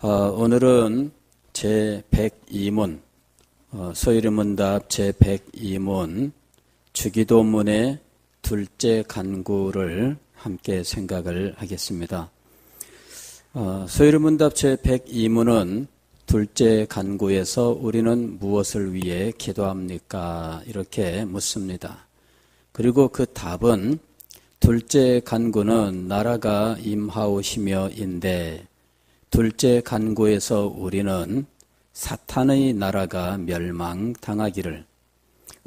오늘은 제102문, 소위르문답 제102문, 주기도문의 둘째 간구를 함께 생각을 하겠습니다. 소위르문답 제102문은 둘째 간구에서 우리는 무엇을 위해 기도합니까? 이렇게 묻습니다. 그리고 그 답은 둘째 간구는 나라가 임하오시며인데 둘째 간구에서 우리는 사탄의 나라가 멸망당하기를,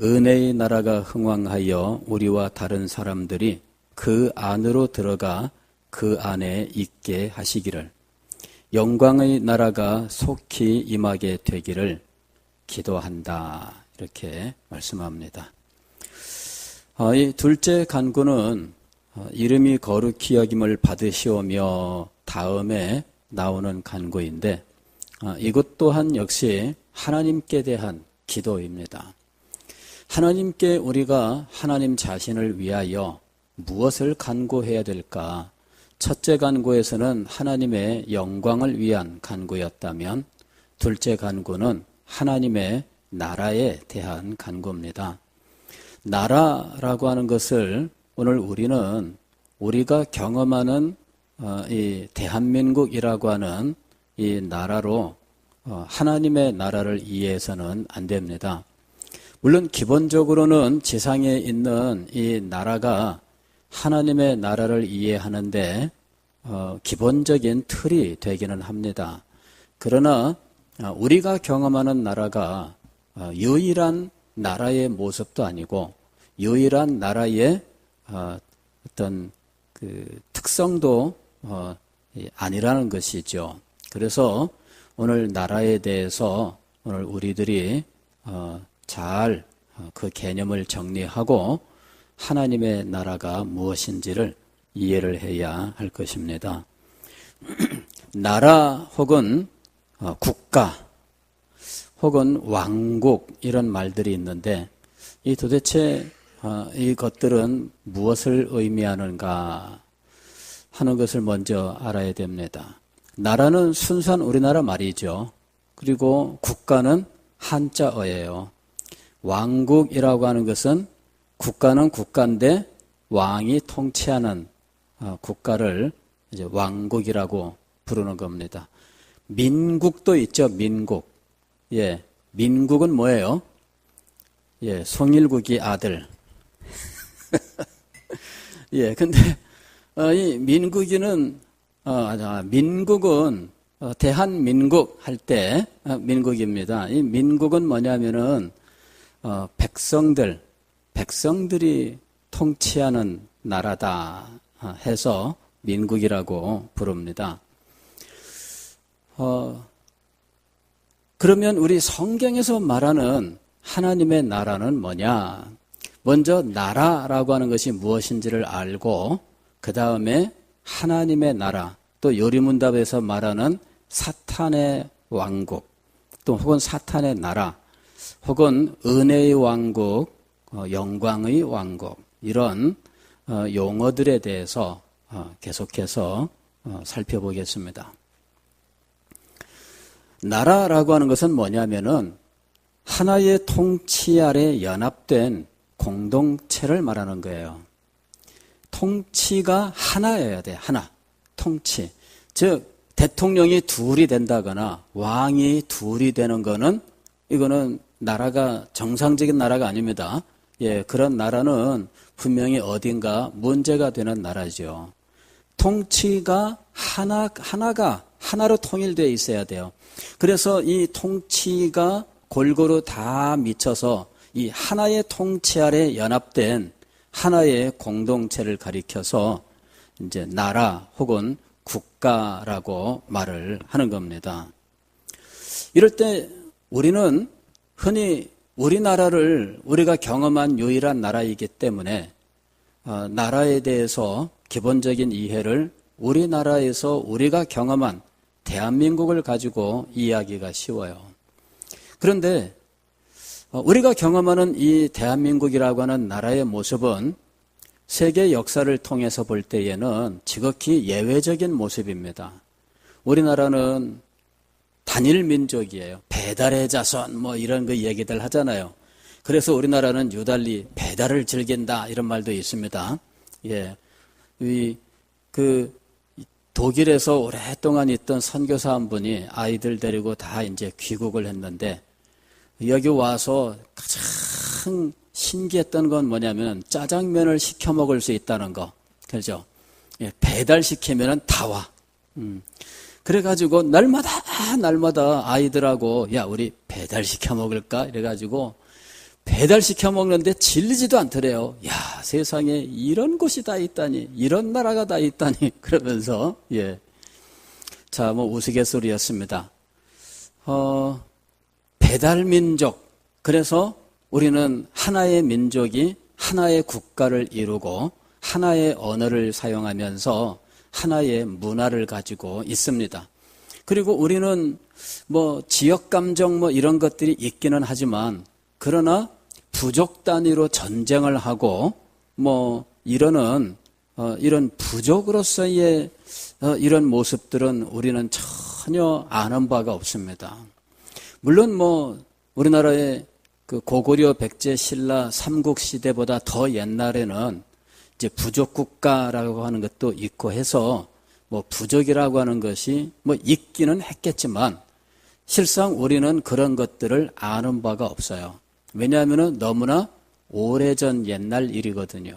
은혜의 나라가 흥왕하여 우리와 다른 사람들이 그 안으로 들어가 그 안에 있게 하시기를, 영광의 나라가 속히 임하게 되기를 기도한다. 이렇게 말씀합니다. 이 둘째 간구는 이름이 거룩히 여김을 받으시오며 다음에 나오는 간구인데, 이것 또한 역시 하나님께 대한 기도입니다. 하나님께 우리가 하나님 자신을 위하여 무엇을 간구해야 될까? 첫째 간구에서는 하나님의 영광을 위한 간구였다면, 둘째 간구는 하나님의 나라에 대한 간구입니다. 나라라고 하는 것을 오늘 우리가 경험하는 이 대한민국이라고 하는 이 나라로 하나님의 나라를 이해해서는 안 됩니다. 물론 기본적으로는 지상에 있는 이 나라가 하나님의 나라를 이해하는데 기본적인 틀이 되기는 합니다. 그러나 우리가 경험하는 나라가 유일한 나라의 모습도 아니고 유일한 나라의 어떤 그 특성도 아니라는 것이죠. 그래서 오늘 나라에 대해서 오늘 우리들이 잘 그 개념을 정리하고 하나님의 나라가 무엇인지를 이해를 해야 할 것입니다. 나라 혹은 국가 혹은 왕국 이런 말들이 있는데, 이 도대체 이것들은 무엇을 의미하는가 하는 것을 먼저 알아야 됩니다. 나라는 순수한 우리나라 말이죠. 그리고 국가는 한자어예요. 왕국이라고 하는 것은 국가는 국가인데 왕이 통치하는 국가를 이제 왕국이라고 부르는 겁니다. 민국도 있죠. 민국. 예, 민국은 뭐예요? 예, 송일국이 아들. 예, 근데 이 민국은 대한민국 할 때 민국입니다. 이 민국은 뭐냐면은 백성들이 통치하는 나라다 해서 민국이라고 부릅니다. 그러면 우리 성경에서 말하는 하나님의 나라는 뭐냐? 먼저 나라라고 하는 것이 무엇인지를 알고 그 다음에 하나님의 나라, 또 요리문답에서 말하는 사탄의 왕국, 또 혹은 사탄의 나라, 혹은 은혜의 왕국, 영광의 왕국, 이런 용어들에 대해서 계속해서 살펴보겠습니다. 나라라고 하는 것은 뭐냐면은 하나의 통치 아래 연합된 공동체를 말하는 거예요. 통치가 하나여야 돼. 하나. 통치. 즉 대통령이 둘이 된다거나 왕이 둘이 되는 거는, 이거는 나라가 정상적인 나라가 아닙니다. 예, 그런 나라는 분명히 어딘가 문제가 되는 나라죠. 통치가 하나로 통일되어 있어야 돼요. 그래서 이 통치가 골고루 다 미쳐서 이 하나의 통치 아래 연합된 하나의 공동체를 가리켜서 이제 나라 혹은 국가라고 말을 하는 겁니다. 이럴 때 우리는 흔히 우리나라를 우리가 경험한 유일한 나라이기 때문에 나라에 대해서 기본적인 이해를 우리나라에서 우리가 경험한 대한민국을 가지고 이해하기가 쉬워요. 그런데 우리가 경험하는 이 대한민국이라고 하는 나라의 모습은 세계 역사를 통해서 볼 때에는 지극히 예외적인 모습입니다. 우리나라는 단일 민족이에요. 배달의 자손 뭐 이런 거 얘기들 하잖아요. 그래서 우리나라는 유달리 배달을 즐긴다 이런 말도 있습니다. 예, 독일에서 오랫동안 있던 선교사 한 분이 아이들 데리고 다 이제 귀국을 했는데 여기 와서 가장 신기했던 건 뭐냐면 짜장면을 시켜 먹을 수 있다는 거. 그렇죠? 예, 배달시키면은 다 와. 그래가지고 날마다 아이들하고 야 우리 배달시켜 먹을까? 이래가지고 배달시켜 먹는데 질리지도 않더래요. 야 세상에 이런 곳이 다 있다니, 이런 나라가 다 있다니 그러면서 예, 자 뭐 우스갯소리였습니다. 배달민족. 그래서 우리는 하나의 민족이 하나의 국가를 이루고 하나의 언어를 사용하면서 하나의 문화를 가지고 있습니다. 그리고 우리는 뭐 지역 감정 뭐 이런 것들이 있기는 하지만 그러나 부족 단위로 전쟁을 하고 뭐 이런 부족으로서의 이런 모습들은 우리는 전혀 아는 바가 없습니다. 물론 뭐 우리나라의 그 고구려 백제 신라 삼국 시대보다 더 옛날에는 이제 부족 국가라고 하는 것도 있고 해서 뭐 부족이라고 하는 것이 뭐 있기는 했겠지만 실상 우리는 그런 것들을 아는 바가 없어요. 왜냐하면 너무나 오래전 옛날 일이거든요.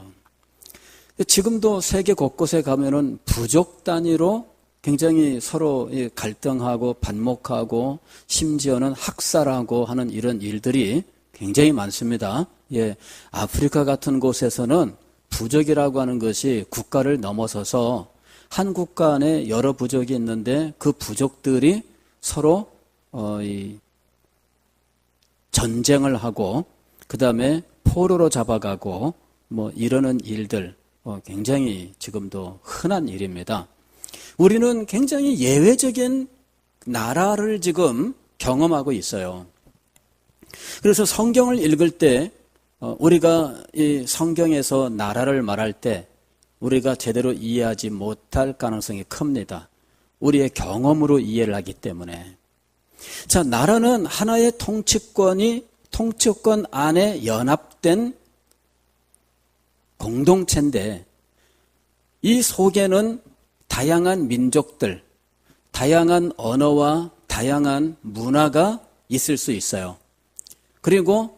지금도 세계 곳곳에 가면은 부족 단위로 굉장히 서로 갈등하고 반목하고 심지어는 학살하고 하는 이런 일들이 굉장히 많습니다. 예, 아프리카 같은 곳에서는 부족이라고 하는 것이 국가를 넘어서서 한 국가 안에 여러 부족이 있는데 그 부족들이 서로 전쟁을 하고 그 다음에 포로로 잡아가고 뭐 이러는 일들 굉장히 지금도 흔한 일입니다. 우리는 굉장히 예외적인 나라를 지금 경험하고 있어요. 그래서 성경을 읽을 때 우리가 이 성경에서 나라를 말할 때 우리가 제대로 이해하지 못할 가능성이 큽니다. 우리의 경험으로 이해를 하기 때문에. 자, 나라는 하나의 통치권 안에 연합된 공동체인데 이 속에는 다양한 민족들, 다양한 언어와 다양한 문화가 있을 수 있어요. 그리고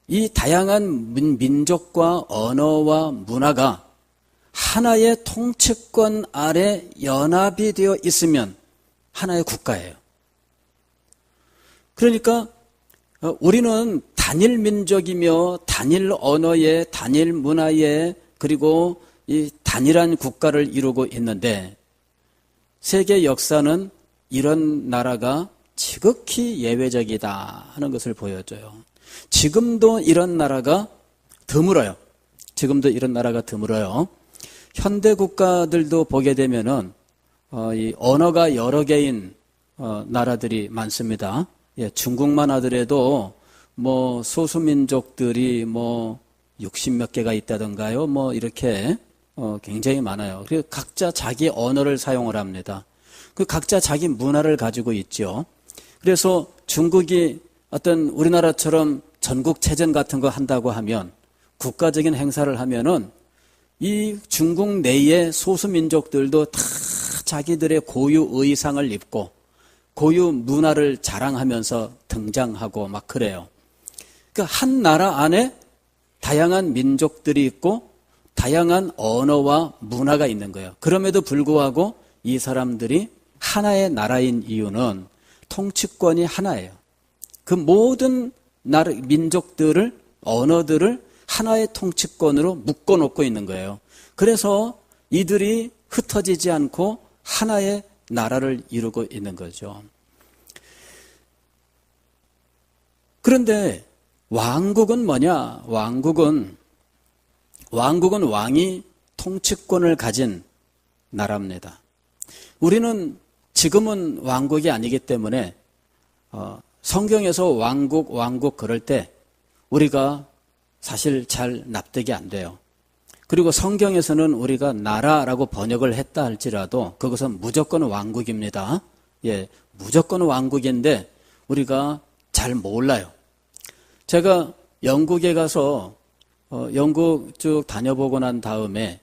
이 다양한 민족과 언어와 문화가 하나의 통치권 아래 연합이 되어 있으면 하나의 국가예요. 그러니까 우리는 단일 민족이며 단일 언어에 단일 문화에 그리고 이 단일한 국가를 이루고 있는데 세계 역사는 이런 나라가 지극히 예외적이다 하는 것을 보여줘요. 지금도 이런 나라가 드물어요. 현대 국가들도 보게 되면은 이 언어가 여러 개인 나라들이 많습니다. 예, 중국만 하더라도 뭐 소수민족들이 뭐 60몇 개가 있다던가요. 뭐 이렇게 굉장히 많아요. 그리고 각자 자기 언어를 사용을 합니다. 그 각자 자기 문화를 가지고 있죠. 그래서 중국이 어떤 우리나라처럼 전국체전 같은 거 한다고 하면 국가적인 행사를 하면은 이 중국 내의 소수민족들도 다 자기들의 고유 의상을 입고 고유 문화를 자랑하면서 등장하고 막 그래요. 그러니까 한 나라 안에 다양한 민족들이 있고 다양한 언어와 문화가 있는 거예요. 그럼에도 불구하고 이 사람들이 하나의 나라인 이유는 통치권이 하나예요. 그 모든 나라, 민족들을, 언어들을 하나의 통치권으로 묶어놓고 있는 거예요. 그래서 이들이 흩어지지 않고 하나의 나라를 이루고 있는 거죠. 그런데 왕국은 뭐냐? 왕국은 왕이 통치권을 가진 나라입니다. 우리는 지금은 왕국이 아니기 때문에 성경에서 왕국 그럴 때 우리가 사실 잘 납득이 안 돼요. 그리고 성경에서는 우리가 나라라고 번역을 했다 할지라도 그것은 무조건 왕국입니다. 예, 무조건 왕국인데 우리가 잘 몰라요. 제가 영국에 가서 영국 쭉 다녀보고 난 다음에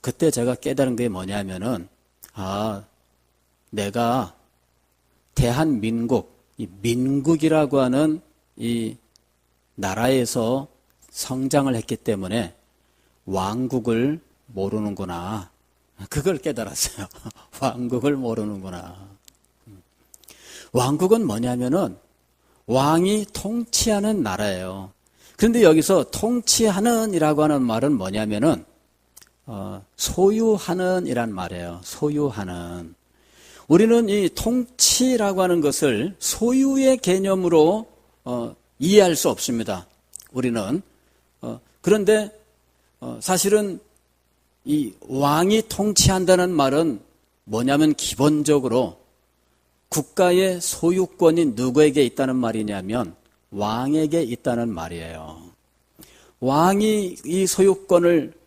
그때 제가 깨달은 게 뭐냐면은 내가 대한민국, 이 민국이라고 하는 이 나라에서 성장을 했기 때문에 왕국을 모르는구나. 그걸 깨달았어요. 왕국을 모르는구나. 왕국은 뭐냐면은 왕이 통치하는 나라예요. 그런데 여기서 통치하는 이라고 하는 말은 뭐냐면은 소유하는 이란 말이에요. 소유하는. 우리는 이 통치라고 하는 것을 소유의 개념으로 이해할 수 없습니다. 우리는. 그런데 사실은 이 왕이 통치한다는 말은 뭐냐면 기본적으로 국가의 소유권이 누구에게 있다는 말이냐면 왕에게 있다는 말이에요. 왕이 이 소유권을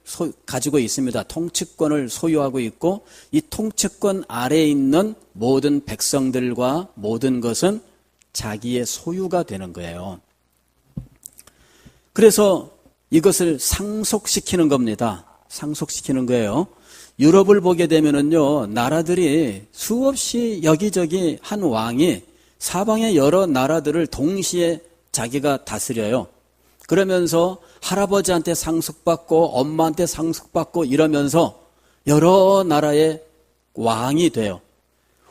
가지고 있습니다. 통치권을 소유하고 있고 이 통치권 아래에 있는 모든 백성들과 모든 것은 자기의 소유가 되는 거예요. 그래서 이것을 상속시키는 겁니다. 상속시키는 거예요. 유럽을 보게 되면은요, 나라들이 수없이 여기저기 한 왕이 사방의 여러 나라들을 동시에 자기가 다스려요. 그러면서 할아버지한테 상속받고 엄마한테 상속받고 이러면서 여러 나라의 왕이 돼요.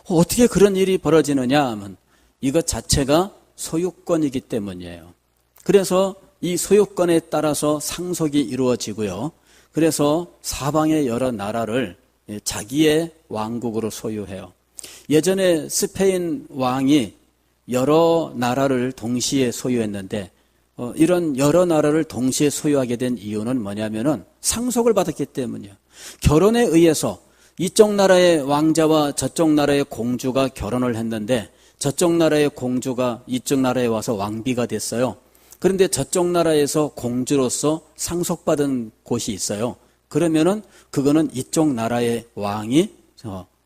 어떻게 그런 일이 벌어지느냐 하면 이것 자체가 소유권이기 때문이에요. 그래서 이 소유권에 따라서 상속이 이루어지고요. 그래서 사방의 여러 나라를 자기의 왕국으로 소유해요. 예전에 스페인 왕이 여러 나라를 동시에 소유했는데 이런 여러 나라를 동시에 소유하게 된 이유는 뭐냐면은 상속을 받았기 때문이에요. 결혼에 의해서 이쪽 나라의 왕자와 저쪽 나라의 공주가 결혼을 했는데 저쪽 나라의 공주가 이쪽 나라에 와서 왕비가 됐어요. 그런데 저쪽 나라에서 공주로서 상속받은 곳이 있어요. 그러면은 그거는 이쪽 나라의 왕이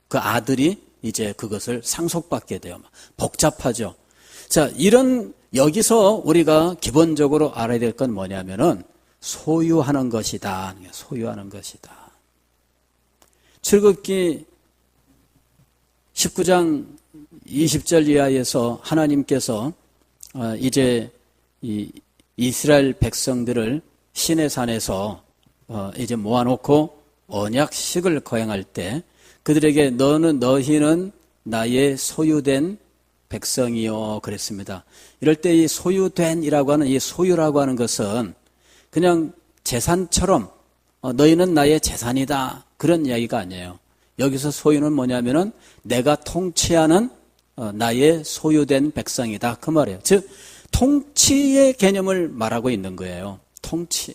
그 아들이 이제 그것을 상속받게 돼요. 복잡하죠. 자, 이런 여기서 우리가 기본적으로 알아야 될 건 뭐냐면은 소유하는 것이다. 소유하는 것이다. 출애굽기 19장 20절 이하에서 하나님께서 이제 이 이스라엘 백성들을 시내산에서 이제 모아놓고 언약식을 거행할 때 그들에게 너희는 나의 소유된 백성이요 그랬습니다. 이럴 때 이 소유된이라고 하는 이 소유라고 하는 것은 그냥 재산처럼 너희는 나의 재산이다 그런 이야기가 아니에요. 여기서 소유는 뭐냐면은 내가 통치하는 나의 소유된 백성이다 그 말이에요. 즉 통치의 개념을 말하고 있는 거예요. 통치.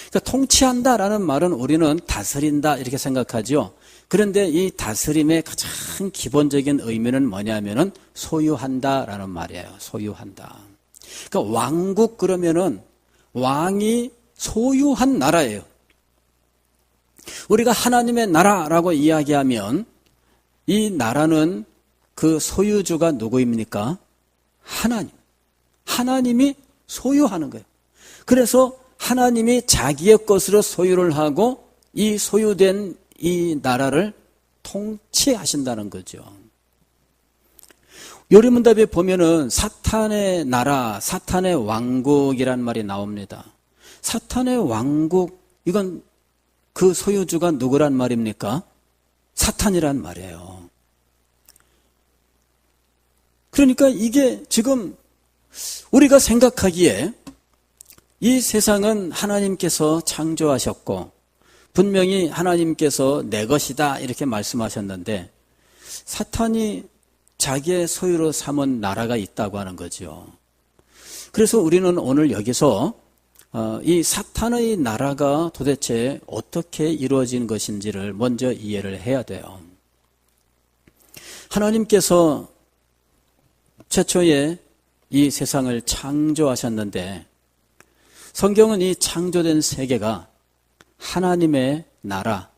그러니까 통치한다라는 말은 우리는 다스린다 이렇게 생각하죠. 그런데 이 다스림의 가장 기본적인 의미는 뭐냐면은 소유한다라는 말이에요. 소유한다. 그러니까 왕국 그러면은 왕이 소유한 나라예요. 우리가 하나님의 나라라고 이야기하면 이 나라는 그 소유주가 누구입니까? 하나님. 하나님이 소유하는 거예요. 그래서 하나님이 자기의 것으로 소유를 하고 이 소유된 이 나라를 통치하신다는 거죠. 요리문답에 보면은 사탄의 나라, 사탄의 왕국이란 말이 나옵니다. 사탄의 왕국, 이건 그 소유주가 누구란 말입니까? 사탄이란 말이에요. 그러니까 이게 지금 우리가 생각하기에 이 세상은 하나님께서 창조하셨고 분명히 하나님께서 내 것이다 이렇게 말씀하셨는데 사탄이 자기의 소유로 삼은 나라가 있다고 하는 거죠. 그래서 우리는 오늘 여기서 이 사탄의 나라가 도대체 어떻게 이루어진 것인지를 먼저 이해를 해야 돼요. 하나님께서 최초에 이 세상을 창조하셨는데 성경은 이 창조된 세계가 하나님의 나라,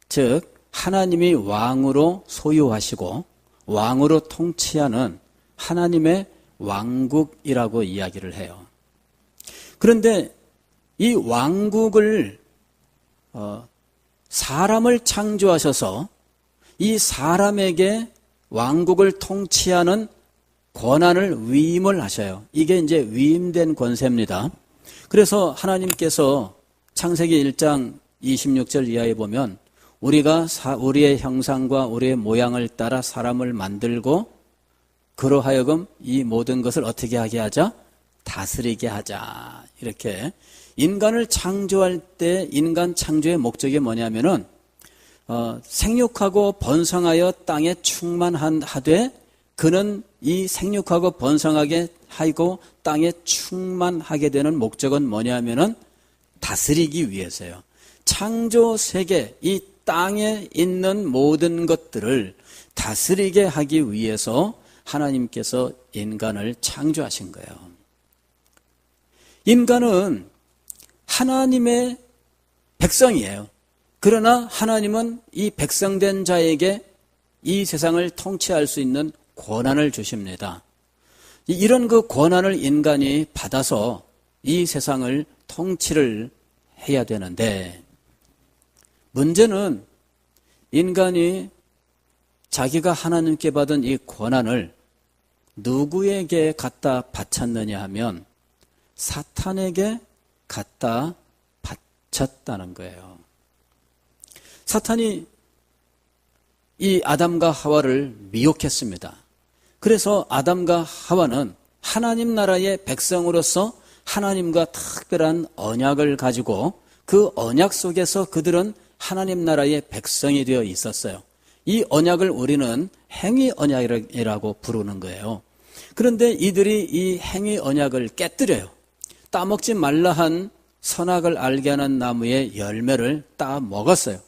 즉 하나님이 왕으로 소유하시고 왕으로 통치하는 하나님의 왕국이라고 이야기를 해요. 그런데 이 왕국을 사람을 창조하셔서 이 사람에게 왕국을 통치하는 권한을 위임을 하셔요. 이게 이제 위임된 권세입니다. 그래서 하나님께서 창세기 1장 26절 이하에 보면 우리가 우리의 형상과 우리의 모양을 따라 사람을 만들고 그로 하여금 이 모든 것을 어떻게 하게 하자? 다스리게 하자. 이렇게 인간을 창조할 때 인간 창조의 목적이 뭐냐면은 생육하고 번성하여 땅에 충만하되 그는 이 생육하고 번성하게 하고 땅에 충만하게 되는 목적은 뭐냐면은 다스리기 위해서요. 창조 세계, 이 땅에 있는 모든 것들을 다스리게 하기 위해서 하나님께서 인간을 창조하신 거예요. 인간은 하나님의 백성이에요. 그러나 하나님은 이 백성된 자에게 이 세상을 통치할 수 있는 권한을 주십니다. 이런 그 권한을 인간이 받아서 이 세상을 통치를 해야 되는데 문제는 인간이 자기가 하나님께 받은 이 권한을 누구에게 갖다 바쳤느냐 하면 사탄에게 갖다 바쳤다는 거예요. 사탄이 이 아담과 하와를 미혹했습니다. 그래서 아담과 하와는 하나님 나라의 백성으로서 하나님과 특별한 언약을 가지고 그 언약 속에서 그들은 하나님 나라의 백성이 되어 있었어요. 이 언약을 우리는 행위 언약이라고 부르는 거예요. 그런데 이들이 이 행위 언약을 깨뜨려요. 따먹지 말라 한 선악을 알게 하는 나무의 열매를 따 먹었어요.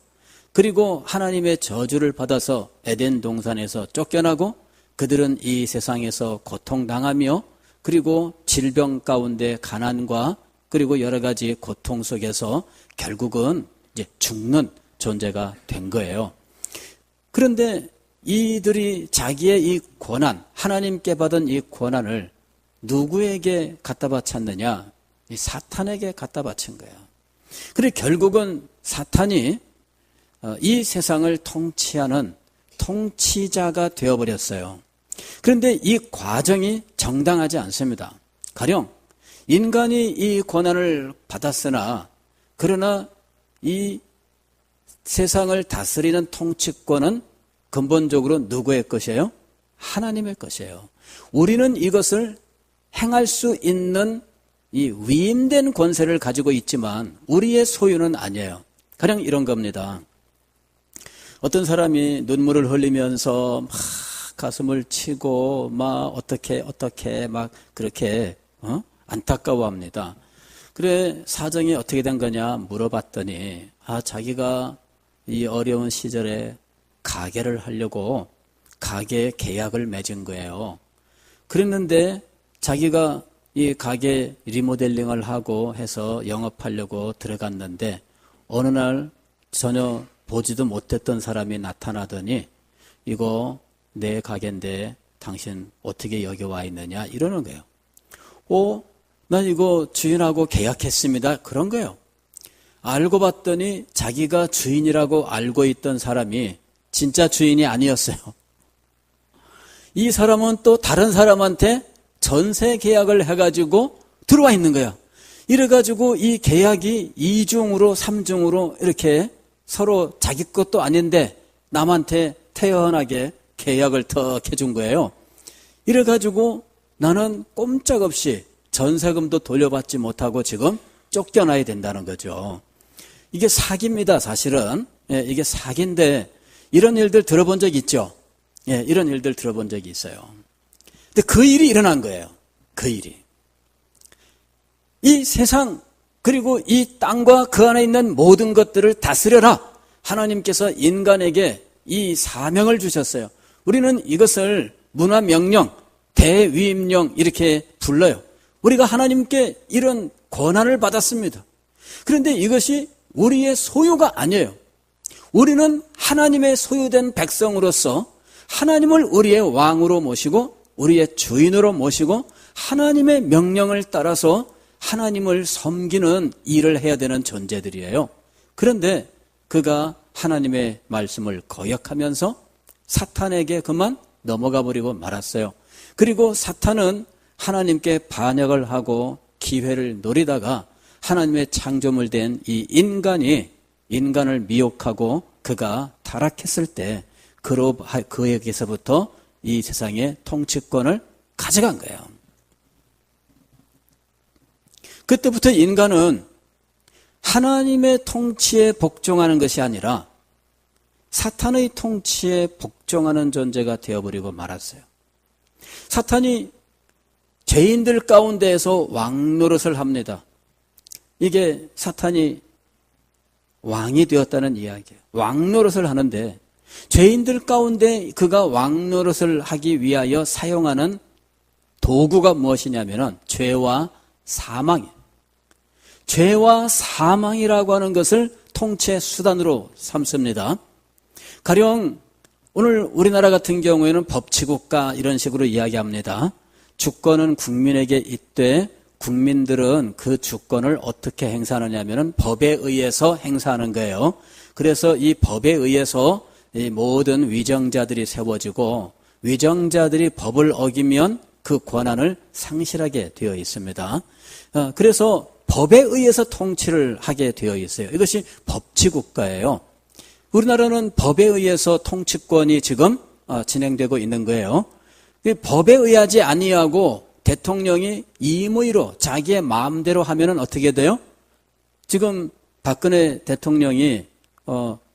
그리고 하나님의 저주를 받아서 에덴 동산에서 쫓겨나고 그들은 이 세상에서 고통당하며 그리고 질병 가운데 가난과 그리고 여러 가지 고통 속에서 결국은 이제 죽는 존재가 된 거예요. 그런데 이들이 자기의 이 권한, 하나님께 받은 이 권한을 누구에게 갖다 바쳤느냐? 이 사탄에게 갖다 바친 거예요. 그리고 결국은 사탄이 이 세상을 통치하는 통치자가 되어버렸어요. 그런데 이 과정이 정당하지 않습니다. 가령 인간이 이 권한을 받았으나 그러나 이 세상을 다스리는 통치권은 근본적으로 누구의 것이에요? 하나님의 것이에요. 우리는 이것을 행할 수 있는 이 위임된 권세를 가지고 있지만 우리의 소유는 아니에요. 가령 이런 겁니다. 어떤 사람이 눈물을 흘리면서 막 가슴을 치고 막 어떻게 막 그렇게 안타까워합니다. 그래 사정이 어떻게 된 거냐 물어봤더니 자기가 이 어려운 시절에 가게를 하려고 가게 계약을 맺은 거예요. 그랬는데 자기가 이 가게 리모델링을 하고 해서 영업하려고 들어갔는데 어느 날 전혀 보지도 못했던 사람이 나타나더니 이거 내 가게인데 당신 어떻게 여기 와 있느냐 이러는 거예요. 난 이거 주인하고 계약했습니다. 그런 거예요. 알고 봤더니 자기가 주인이라고 알고 있던 사람이 진짜 주인이 아니었어요. 이 사람은 또 다른 사람한테 전세 계약을 해가지고 들어와 있는 거야. 이래가지고 이 계약이 2중으로 3중으로 이렇게 서로 자기 것도 아닌데 남한테 태연하게 계약을 턱 해준 거예요. 이래가지고 나는 꼼짝없이 전세금도 돌려받지 못하고 지금 쫓겨나야 된다는 거죠. 이게 사기입니다, 사실은. 이게 사기인데 이런 일들 들어본 적 있죠? 이런 일들 들어본 적이 있어요. 근데 그 일이 일어난 거예요. 그 일이. 이 세상 그리고 이 땅과 그 안에 있는 모든 것들을 다스려라. 하나님께서 인간에게 이 사명을 주셨어요. 우리는 이것을 문화명령, 대위임령 이렇게 불러요. 우리가 하나님께 이런 권한을 받았습니다. 그런데 이것이 우리의 소유가 아니에요. 우리는 하나님의 소유된 백성으로서 하나님을 우리의 왕으로 모시고 우리의 주인으로 모시고 하나님의 명령을 따라서 하나님을 섬기는 일을 해야 되는 존재들이에요. 그런데 그가 하나님의 말씀을 거역하면서 사탄에게 그만 넘어가 버리고 말았어요. 그리고 사탄은 하나님께 반역을 하고 기회를 노리다가 하나님의 창조물 된 이 인간을 미혹하고 그가 타락했을 때 그에게서부터 이 세상의 통치권을 가져간 거예요. 그때부터 인간은 하나님의 통치에 복종하는 것이 아니라 사탄의 통치에 복종하는 존재가 되어버리고 말았어요. 사탄이 죄인들 가운데에서 왕노릇을 합니다. 이게 사탄이 왕이 되었다는 이야기예요. 왕노릇을 하는데 죄인들 가운데 그가 왕노릇을 하기 위하여 사용하는 도구가 무엇이냐면 죄와 사망이에요. 죄와 사망이라고 하는 것을 통치의 수단으로 삼습니다. 가령 오늘 우리나라 같은 경우에는 법치국가 이런 식으로 이야기합니다. 주권은 국민에게 있되 국민들은 그 주권을 어떻게 행사하느냐 하면 법에 의해서 행사하는 거예요. 그래서 이 법에 의해서 이 모든 위정자들이 세워지고 위정자들이 법을 어기면 그 권한을 상실하게 되어 있습니다. 그래서 법에 의해서 통치를 하게 되어 있어요. 이것이 법치국가예요. 우리나라는 법에 의해서 통치권이 지금 진행되고 있는 거예요. 법에 의하지 아니하고 대통령이 임의로 자기의 마음대로 하면은 어떻게 돼요? 지금 박근혜 대통령이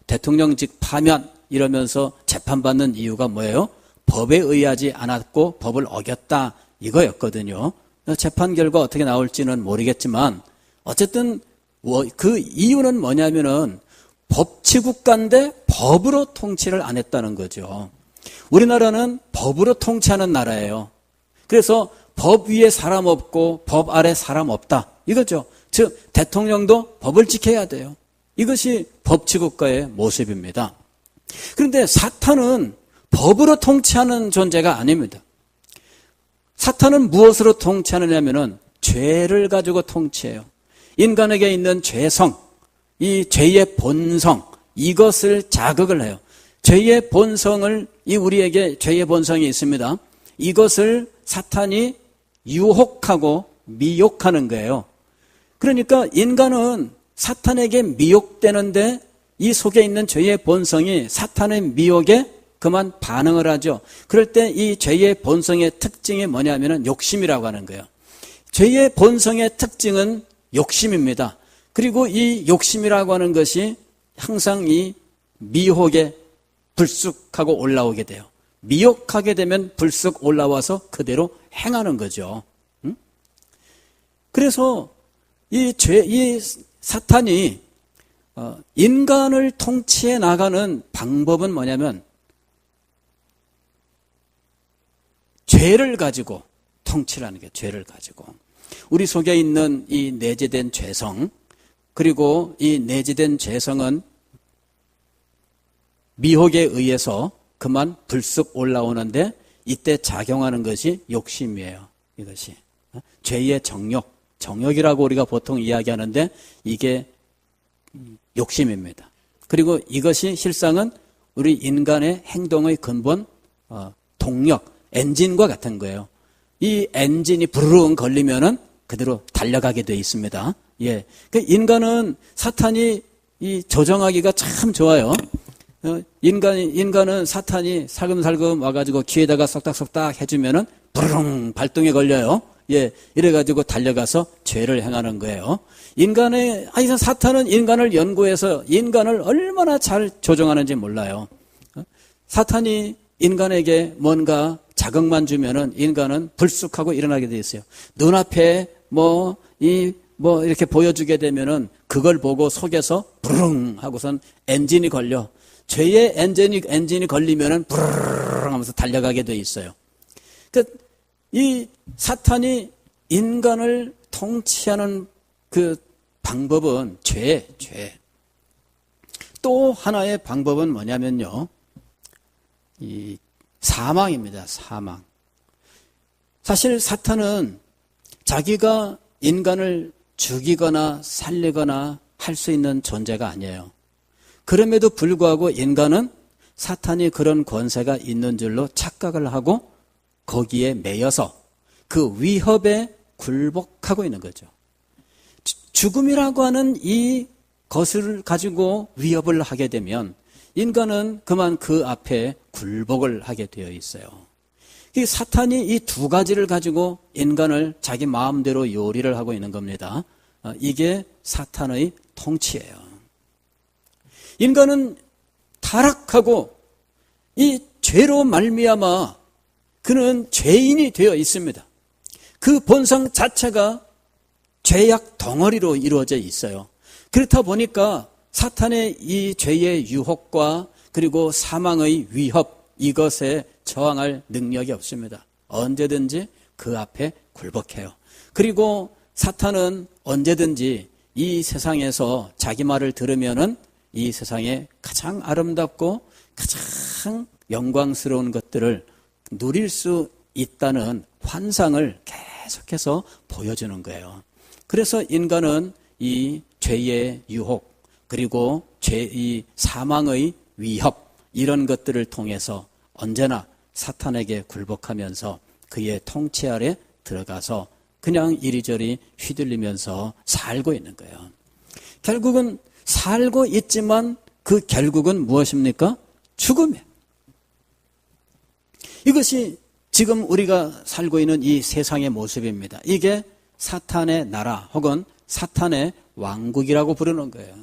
대통령직 파면 이러면서 재판받는 이유가 뭐예요? 법에 의하지 않았고 법을 어겼다 이거였거든요. 재판 결과 어떻게 나올지는 모르겠지만 어쨌든 그 이유는 뭐냐면은 법치국가인데 법으로 통치를 안 했다는 거죠. 우리나라는 법으로 통치하는 나라예요. 그래서 법 위에 사람 없고 법 아래 사람 없다 이거죠. 즉 대통령도 법을 지켜야 돼요. 이것이 법치국가의 모습입니다. 그런데 사탄은 법으로 통치하는 존재가 아닙니다. 사탄은 무엇으로 통치하느냐면은 죄를 가지고 통치해요. 인간에게 있는 죄성, 이 죄의 본성, 이것을 자극을 해요. 죄의 본성을, 우리에게 죄의 본성이 있습니다. 이것을 사탄이 유혹하고 미혹하는 거예요. 그러니까 인간은 사탄에게 미혹되는데 이 속에 있는 죄의 본성이 사탄의 미혹에 그만 반응을 하죠. 그럴 때 이 죄의 본성의 특징이 뭐냐면은 욕심이라고 하는 거예요. 죄의 본성의 특징은 욕심입니다. 그리고 이 욕심이라고 하는 것이 항상 이 미혹에 불쑥하고 올라오게 돼요. 미혹하게 되면 불쑥 올라와서 그대로 행하는 거죠. 그래서 이 사탄이 인간을 통치해 나가는 방법은 뭐냐면 죄를 가지고 통치를 하는 게 죄를 가지고 우리 속에 있는 이 내재된 죄성 그리고 이 내재된 죄성은 미혹에 의해서 그만 불쑥 올라오는데 이때 작용하는 것이 욕심이에요. 이것이 죄의 정욕이라고 우리가 보통 이야기하는데 이게 욕심입니다. 그리고 이것이 실상은 우리 인간의 행동의 근본 동력, 엔진과 같은 거예요. 이 엔진이 부르릉 걸리면은 그대로 달려가게 돼 있습니다. 예, 그 인간은 사탄이 이 조정하기가 참 좋아요. 인간은 사탄이 살금살금 와가지고 귀에다가 쏙닥쏙닥 해주면은 부르릉 발동에 걸려요. 예, 이래가지고 달려가서 죄를 행하는 거예요. 사탄은 인간을 연구해서 인간을 얼마나 잘 조정하는지 몰라요. 사탄이 인간에게 뭔가 자극만 주면은 인간은 불쑥하고 일어나게 돼 있어요. 눈앞에 이렇게 보여주게 되면은 그걸 보고 속에서 부르릉 하고선 엔진이 걸려. 죄의 엔진이 걸리면은 부르릉 하면서 달려가게 돼 있어요. 이 사탄이 인간을 통치하는 그 방법은 죄. 또 하나의 방법은 뭐냐면요. 이 사망입니다. 사망. 사실 사탄은 자기가 인간을 죽이거나 살리거나 할 수 있는 존재가 아니에요. 그럼에도 불구하고 인간은 사탄이 그런 권세가 있는 줄로 착각을 하고 거기에 매여서 그 위협에 굴복하고 있는 거죠. 죽음이라고 하는 이 것을 가지고 위협을 하게 되면 인간은 그만 그 앞에 굴복을 하게 되어 있어요. 이 사탄이 이 두 가지를 가지고 인간을 자기 마음대로 요리를 하고 있는 겁니다. 이게 사탄의 통치예요. 인간은 타락하고 이 죄로 말미암아 그는 죄인이 되어 있습니다. 그 본성 자체가 죄악 덩어리로 이루어져 있어요. 그렇다 보니까 사탄의 이 죄의 유혹과 그리고 사망의 위협, 이것에 저항할 능력이 없습니다. 언제든지 그 앞에 굴복해요. 그리고 사탄은 언제든지 이 세상에서 자기 말을 들으면은 이 세상에 가장 아름답고 가장 영광스러운 것들을 누릴 수 있다는 환상을 계속해서 보여주는 거예요. 그래서 인간은 이 죄의 유혹 그리고 이 사망의 위협 이런 것들을 통해서 언제나 사탄에게 굴복하면서 그의 통치 아래 들어가서 그냥 이리저리 휘둘리면서 살고 있는 거예요. 결국은 살고 있지만 그 결국은 무엇입니까? 죽음이에요. 이것이 지금 우리가 살고 있는 이 세상의 모습입니다. 이게 사탄의 나라 혹은 사탄의 왕국이라고 부르는 거예요.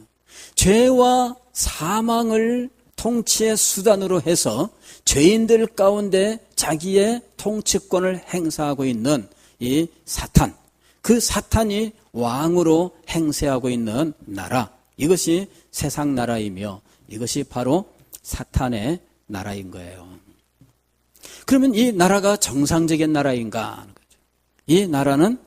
죄와 사망을 통치의 수단으로 해서 죄인들 가운데 자기의 통치권을 행사하고 있는 이 사탄, 그 사탄이 왕으로 행세하고 있는 나라, 이것이 세상 나라이며 이것이 바로 사탄의 나라인 거예요. 그러면 이 나라가 정상적인 나라인가 하는 거죠. 이 나라는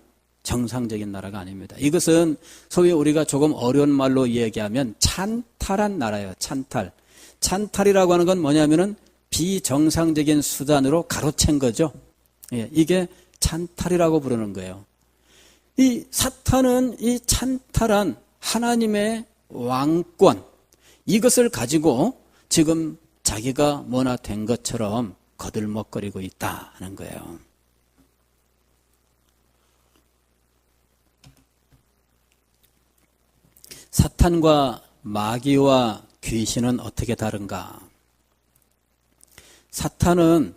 정상적인 나라가 아닙니다. 이것은 소위 우리가 조금 어려운 말로 얘기하면 찬탈한 나라예요. 찬탈. 찬탈이라고 하는 건 뭐냐면은 비정상적인 수단으로 가로챈 거죠. 예, 이게 찬탈이라고 부르는 거예요. 이 사탄은 이 찬탈한 하나님의 왕권, 이것을 가지고 지금 자기가 뭐나 된 것처럼 거들먹거리고 있다 하는 거예요. 사탄과 마귀와 귀신은 어떻게 다른가? 사탄과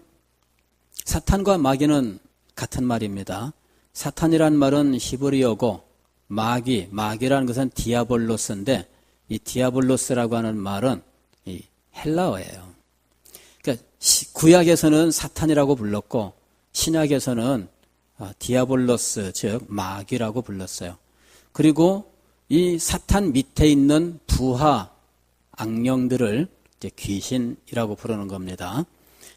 마귀는 같은 말입니다. 사탄이란 말은 히브리어고 마귀라는 것은 디아볼로스인데 이 디아볼로스라고 하는 말은 이 헬라어예요. 그러니까 구약에서는 사탄이라고 불렀고 신약에서는 디아볼로스 즉 마귀라고 불렀어요. 그리고 이 사탄 밑에 있는 부하 악령들을 이제 귀신이라고 부르는 겁니다.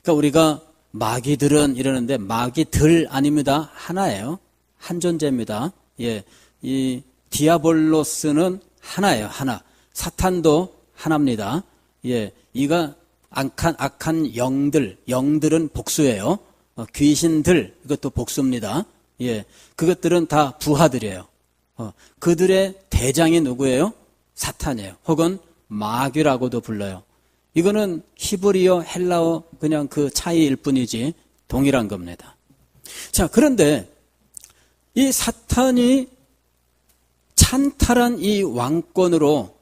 그러니까 우리가 마귀들은 이러는데 마귀들 아닙니다. 하나예요. 한 존재입니다. 예, 이 디아볼로스는 하나예요. 하나. 사탄도 하나입니다. 예, 이가 악한 영들은 복수예요. 귀신들 이것도 복수입니다. 예, 그것들은 다 부하들이에요. 그들의 대장이 누구예요? 사탄이에요. 혹은 마귀라고도 불러요. 이거는 히브리어, 헬라어 그냥 그 차이일 뿐이지 동일한 겁니다. 자, 그런데 이 사탄이 찬탈한 이 왕권으로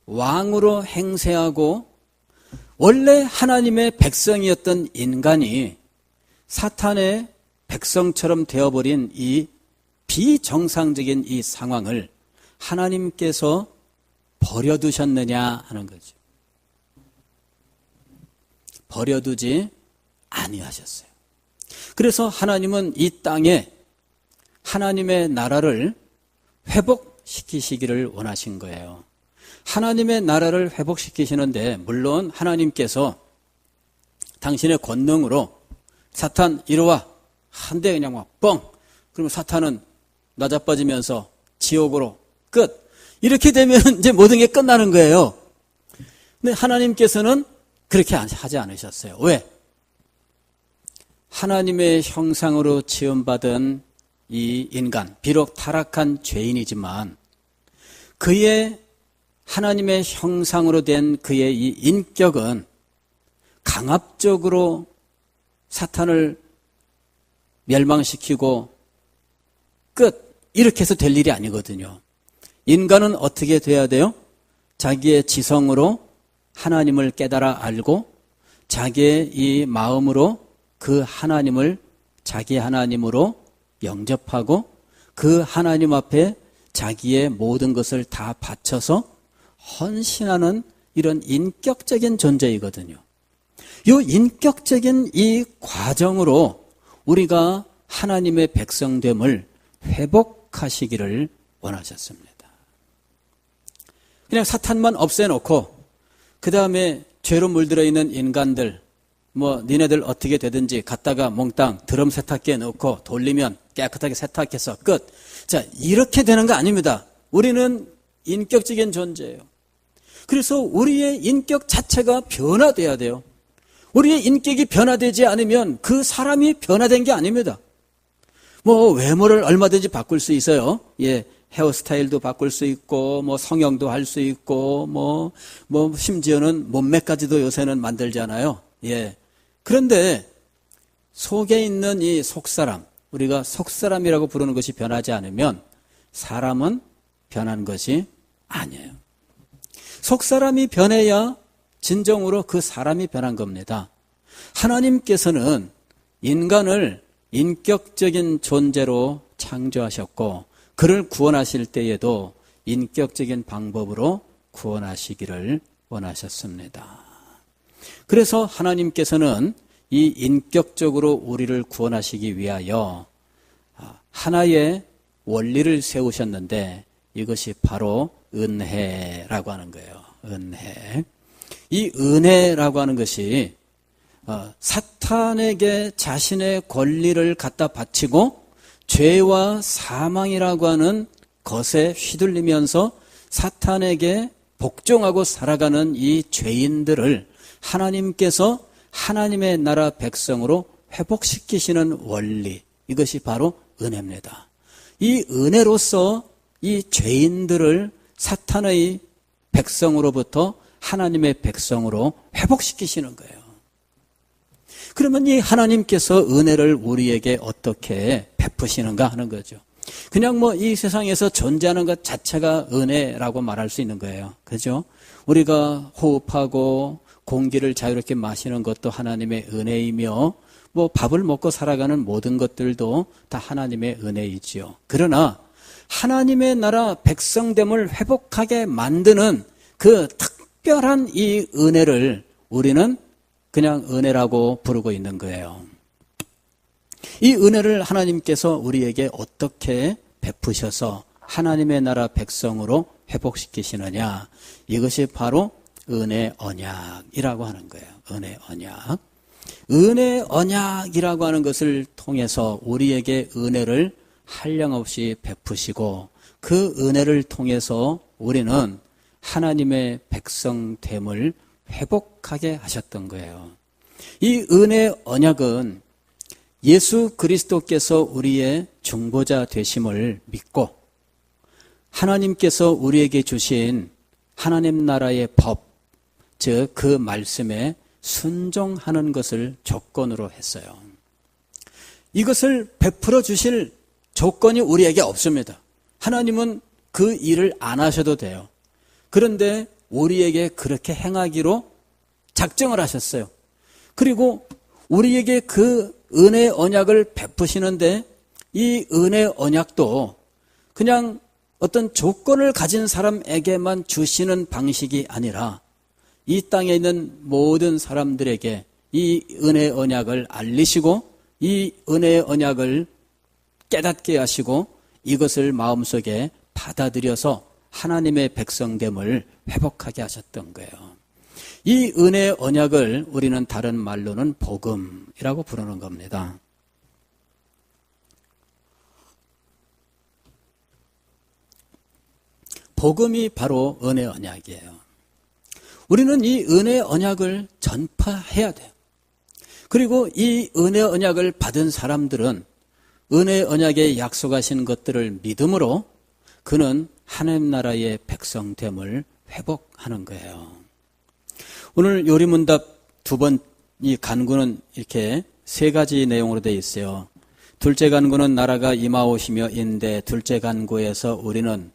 왕으로 행세하고 원래 하나님의 백성이었던 인간이 사탄의 백성처럼 되어버린 이 비정상적인 이 상황을 하나님께서 버려두셨느냐 하는 거죠. 버려두지 아니하셨어요. 그래서 하나님은 이 땅에 하나님의 나라를 회복시키시기를 원하신 거예요. 하나님의 나라를 회복시키시는데 물론 하나님께서 당신의 권능으로 사탄 이리 와 한 대 그냥 막 뻥 그러면 사탄은 나자빠지면서 지옥으로 끝 이렇게 되면 이제 모든 게 끝나는 거예요. 근데 하나님께서는 그렇게 하지 않으셨어요. 왜? 하나님의 형상으로 지음받은 이 인간, 비록 타락한 죄인이지만 그의 하나님의 형상으로 된 그의 이 인격은 강압적으로 사탄을 멸망시키고 끝, 이렇게 해서 될 일이 아니거든요. 인간은 어떻게 돼야 돼요? 자기의 지성으로 하나님을 깨달아 알고 자기의 이 마음으로 그 하나님을 자기 하나님으로 영접하고 그 하나님 앞에 자기의 모든 것을 다 바쳐서 헌신하는 이런 인격적인 존재이거든요. 이 인격적인 이 과정으로 우리가 하나님의 백성됨을 회복하시기를 원하셨습니다. 그냥 사탄만 없애놓고 그 다음에 죄로 물들어 있는 인간들 니네들 어떻게 되든지 갖다가 몽땅 드럼 세탁기에 넣고 돌리면 깨끗하게 세탁해서 끝. 자, 이렇게 되는 거 아닙니다. 우리는 인격적인 존재예요. 그래서 우리의 인격 자체가 변화돼야 돼요. 우리의 인격이 변화되지 않으면 그 사람이 변화된 게 아닙니다. 외모를 얼마든지 바꿀 수 있어요. 예, 헤어스타일도 바꿀 수 있고, 성형도 할 수 있고, 심지어는 몸매까지도 요새는 만들잖아요. 예. 그런데 속에 있는 이 속사람, 우리가 속사람이라고 부르는 것이 변하지 않으면 사람은 변한 것이 아니에요. 속사람이 변해야 진정으로 그 사람이 변한 겁니다. 하나님께서는 인간을 인격적인 존재로 창조하셨고 그를 구원하실 때에도 인격적인 방법으로 구원하시기를 원하셨습니다. 그래서 하나님께서는 이 인격적으로 우리를 구원하시기 위하여 하나의 원리를 세우셨는데 이것이 바로 은혜라고 하는 거예요. 은혜. 이 은혜라고 하는 것이 사탄에게 자신의 권리를 갖다 바치고 죄와 사망이라고 하는 것에 휘둘리면서 사탄에게 복종하고 살아가는 이 죄인들을 하나님께서 하나님의 나라 백성으로 회복시키시는 원리, 이것이 바로 은혜입니다. 이 은혜로서 이 죄인들을 사탄의 백성으로부터 하나님의 백성으로 회복시키시는 거예요. 그러면 이 하나님께서 은혜를 우리에게 어떻게 베푸시는가 하는 거죠. 그냥 이 세상에서 존재하는 것 자체가 은혜라고 말할 수 있는 거예요. 그죠? 우리가 호흡하고 공기를 자유롭게 마시는 것도 하나님의 은혜이며 밥을 먹고 살아가는 모든 것들도 다 하나님의 은혜이지요. 그러나 하나님의 나라 백성됨을 회복하게 만드는 그 특별한 이 은혜를 우리는 그냥 은혜라고 부르고 있는 거예요. 이 은혜를 하나님께서 우리에게 어떻게 베푸셔서 하나님의 나라 백성으로 회복시키시느냐, 이것이 바로 은혜 언약이라고 하는 거예요. 은혜 언약. 은혜 언약이라고 하는 것을 통해서 우리에게 은혜를 한량없이 베푸시고 그 은혜를 통해서 우리는 하나님의 백성됨을 회복하게 하셨던 거예요. 이 은혜 언약은 예수 그리스도께서 우리의 중보자 되심을 믿고 하나님께서 우리에게 주신 하나님 나라의 법, 즉 그 말씀에 순종하는 것을 조건으로 했어요. 이것을 베풀어 주실 조건이 우리에게 없습니다. 하나님은 그 일을 안 하셔도 돼요. 그런데 우리에게 그렇게 행하기로 작정을 하셨어요. 그리고 우리에게 그 은혜 언약을 베푸시는데 이 은혜 언약도 그냥 어떤 조건을 가진 사람에게만 주시는 방식이 아니라 이 땅에 있는 모든 사람들에게 이 은혜 언약을 알리시고 이 은혜 언약을 깨닫게 하시고 이것을 마음속에 받아들여서 하나님의 백성됨을 회복하게 하셨던 거예요. 이 은혜 언약을 우리는 다른 말로는 복음이라고 부르는 겁니다. 복음이 바로 은혜 언약이에요. 우리는 이 은혜 언약을 전파해야 돼요. 그리고 이 은혜 언약을 받은 사람들은 은혜 언약에 약속하신 것들을 믿음으로 그는 하나님 나라의 백성됨을 회복하는 거예요. 오늘 요리문답 두 번 이 간구는 이렇게 세 가지 내용으로 되어 있어요. 둘째 간구는 나라가 임하오시며인데 둘째 간구에서 우리는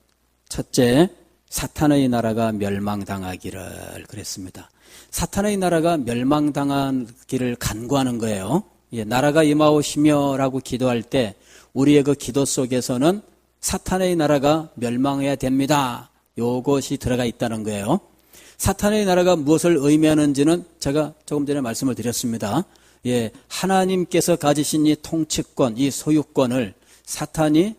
첫째 사탄의 나라가 멸망당하기를 그랬습니다. 사탄의 나라가 멸망당하기를 간구하는 거예요. 예, 나라가 임하오시며라고 기도할 때 우리의 그 기도 속에서는 사탄의 나라가 멸망해야 됩니다. 요것이 들어가 있다는 거예요. 사탄의 나라가 무엇을 의미하는지는 제가 조금 전에 말씀을 드렸습니다. 예, 하나님께서 가지신 이 통치권, 이 소유권을 사탄이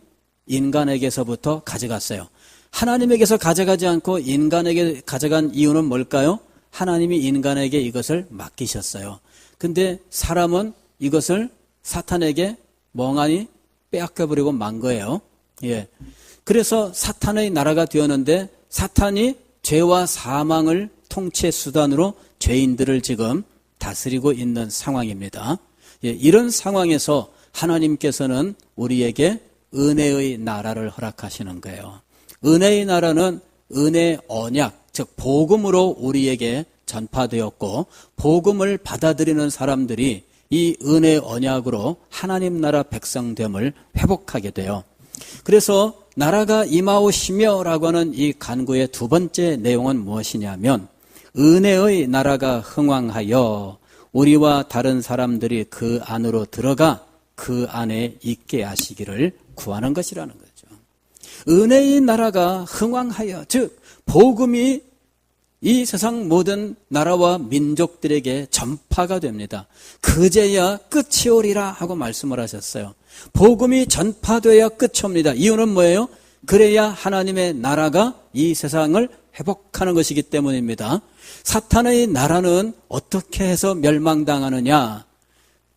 인간에게서부터 가져갔어요. 하나님에게서 가져가지 않고 인간에게 가져간 이유는 뭘까요? 하나님이 인간에게 이것을 맡기셨어요. 근데 사람은 이것을 사탄에게 멍하니 빼앗겨버리고 만 거예요. 예. 그래서 사탄의 나라가 되었는데 사탄이 죄와 사망을 통치의 수단으로 죄인들을 지금 다스리고 있는 상황입니다. 예, 이런 상황에서 하나님께서는 우리에게 은혜의 나라를 허락하시는 거예요. 은혜의 나라는 은혜 언약, 즉 복음으로 우리에게 전파되었고 복음을 받아들이는 사람들이 이 은혜 언약으로 하나님 나라 백성됨을 회복하게 돼요. 그래서 나라가 임하오시며라고 하는 이 간구의 두 번째 내용은 무엇이냐면 은혜의 나라가 흥왕하여 우리와 다른 사람들이 그 안으로 들어가 그 안에 있게 하시기를 구하는 것이라는 거죠. 은혜의 나라가 흥왕하여, 즉 복음이 이 세상 모든 나라와 민족들에게 전파가 됩니다. 그제야 끝이 오리라 하고 말씀을 하셨어요. 복음이 전파돼야 끝이 옵니다. 이유는 뭐예요? 그래야 하나님의 나라가 이 세상을 회복하는 것이기 때문입니다. 사탄의 나라는 어떻게 해서 멸망당하느냐?